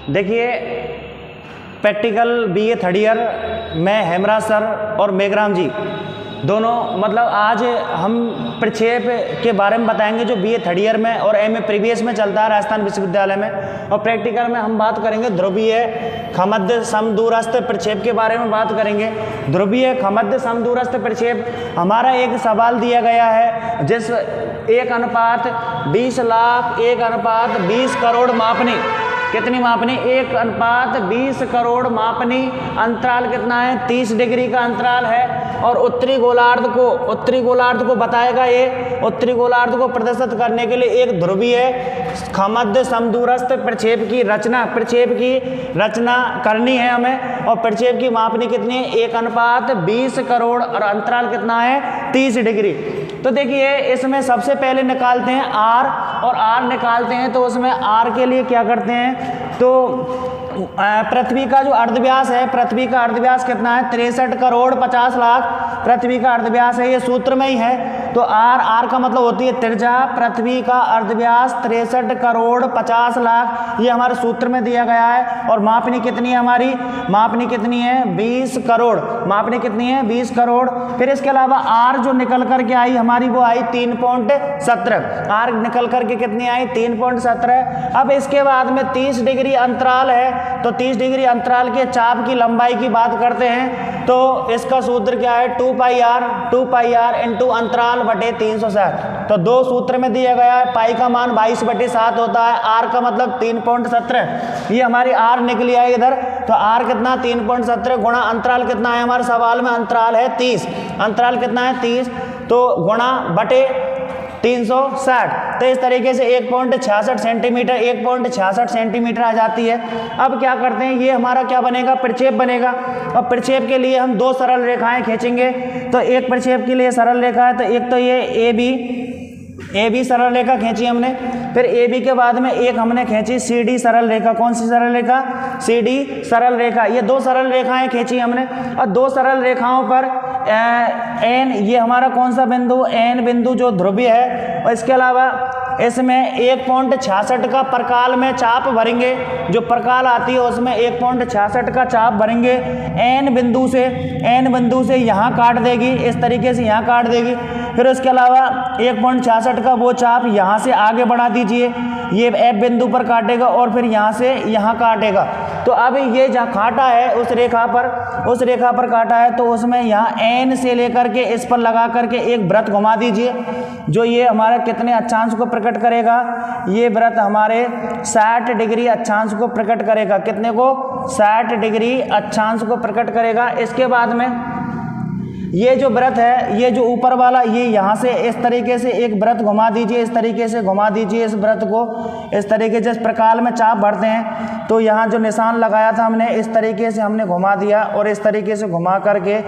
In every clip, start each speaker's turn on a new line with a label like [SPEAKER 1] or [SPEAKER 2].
[SPEAKER 1] देखिए practical BA third year मैं Hemraj sir और मेघराम जी दोनों मतलब आज हम प्रक्षेप के बारे में बताएंगे जो बीए थर्ड ईयर में और एमए प्रीवियस में चलता है राजस्थान विश्वविद्यालय में। और प्रैक्टिकल में हम बात करेंगे ध्रुवीय खमद्य समदूरस्थ प्रक्षेप के बारे में बात करेंगे। ध्रुवीय खमद्य समदूरस्थ प्रक्षेप हमारा एक सवाल दिया गया है जिस 1:20 लाख 1:20 करोड़ मापनी कितनी मापनी 1:20 करोड़ मापनी अंतराल कितना है 30 डिग्री का अंतराल है। और उत्तरी गोलार्ध को बताएगा ये उत्तरी गोलार्ध को प्रदर्शित करने के लिए एक ध्रुवीय खमद्य समदूरस्थ प्रक्षेप की रचना करनी है हमें। और प्रक्षेप की मापनी कितनी है 1:20 करोड़ और अंतराल कितना है 30 डिग्री। तो देखिए इसमें सबसे पहले निकालते हैं आर और आर निकालते हैं तो उसमें आर के लिए क्या करते हैं तो पृथ्वी का जो अर्धव्यास है पृथ्वी का अर्धव्यास कितना है 63 करोड़ 50 लाख पृथ्वी का अर्धव्यास है। ये सूत्र में ही है तो आर का मतलब होती है त्रिज्या पृथ्वी का अर्धव्यास 63 करोड़ 50 लाख ये हमारे सूत्र में दिया गया है। और मापनी कितनी है हमारी मापनी कितनी है 20 करोड़ मापनी कितनी है 20 करोड़। फिर इसके अलावा आर जो निकल करके आई हमारी वो आई 3.17 आर निकल करके कितनी आई 3.17। अब इसके बाद में 30 डिग्री अंतराल है तो 30 डिग्री अंतराल के चाप की लंबाई की बात करते हैं तो इसका सूत्र क्या है 2 पाई आर इंटू अंतराल बटे 360। तो दो सूत्र में दिया गया है पाई का मान 22/7 होता है आर का मतलब 3.17 ये हमारी आर निकली है इधर। तो आर कितना 3.17 गुणा अंतराल कितना है हमारे सवाल में अंतराल है 30 अंतराल कितना है 30 तो गुणा बटे 360। तो इस तरीके से 1.66 सेंटीमीटर आ जाती है। अब क्या करते हैं ये हमारा क्या बनेगा प्रक्षेप बनेगा। और प्रक्षेप के लिए हम दो सरल रेखाएं खींचेंगे। तो एक प्रक्षेप के लिए सरल रेखा है तो एक तो ये ए बी सरल रेखा खींची हमने। फिर ए बी के बाद में एक हमने खींची सी डी सरल रेखा। कौन सी सरल रेखा सी डी सरल रेखा। ये दो सरल रेखाएं खींची हमने और दो सरल रेखाओं पर एन ये हमारा कौन सा बिंदु एन बिंदु जो ध्रुवीय है। और इसके अलावा इसमें 1.66 का परकाल में चाप भरेंगे जो परकाल आती है उसमें 1.66 का चाप भरेंगे एन बिंदु से यहाँ काट देगी इस तरीके से यहाँ काट देगी। फिर उसके अलावा 1.66 का वो चाप यहाँ से आगे बढ़ा दीजिए ये एफ बिंदु पर काटेगा और फिर यहाँ से यहाँ काटेगा। तो अब ये जहाँ काटा है उस रेखा पर काटा है तो उसमें यहाँ एन से लेकर के इस पर लगा करके एक वृत्त घुमा दीजिए जो ये हमारे कितने अक्षांश को प्रकट करेगा ये वृत्त हमारे 60 डिग्री अक्षांश को प्रकट करेगा। कितने को 60 डिग्री अक्षांश को प्रकट करेगा। इसके बाद में ये जो वृत्त है ये जो ऊपर वाला ये यहाँ से इस तरीके से एक वृत्त घुमा दीजिए इस तरीके से घुमा दीजिए इस वृत्त को इस तरीके से प्रकाल में चाप भरते हैं तो यहाँ जो निशान लगाया था हमने इस तरीके से हमने घुमा दिया और इस तरीके से घुमा करके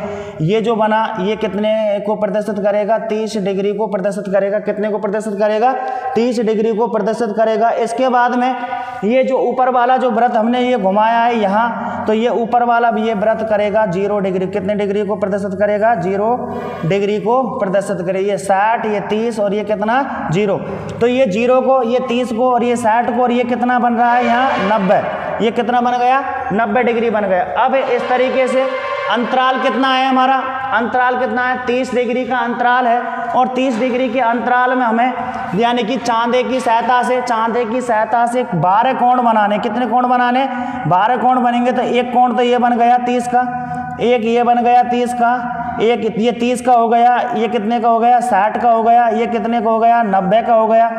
[SPEAKER 1] ये जो बना ये कितने को प्रदर्शित करेगा 30 डिग्री को प्रदर्शित करेगा। कितने को प्रदर्शित करेगा 30 डिग्री को प्रदर्शित करेगा। इसके बाद में ये जो ऊपर वाला जो वृत्त हमने ये घुमाया है यहाँ तो ये ऊपर वाला भी ये वृत्त करेगा 0 डिग्री। कितने डिग्री को प्रदर्शित करेगा 0 डिग्री को प्रदर्शित करेगा। ये 60 ये 30 और ये कितना 0। तो ये 0 को ये 30 को और ये 60 को और ये कितना बन रहा है यहाँ 90। ये कितना बन गया 90 डिग्री बन गया। अब इस तरीके से अंतराल कितना है हमारा अंतराल कितना है 30 डिग्री का अंतराल है। और 30 डिग्री के अंतराल में हमें यानी कि चांदे की सहायता से 12 कोण बनाने। कितने कोण बनाने 12 कोण बनेंगे। तो एक कोण तो ये बन गया 30 का एक ये बन गया 30 का एक ये 30 का हो गया ये कितने का हो गया 60 का हो गया ये कितने का हो गया 90 का हो गया।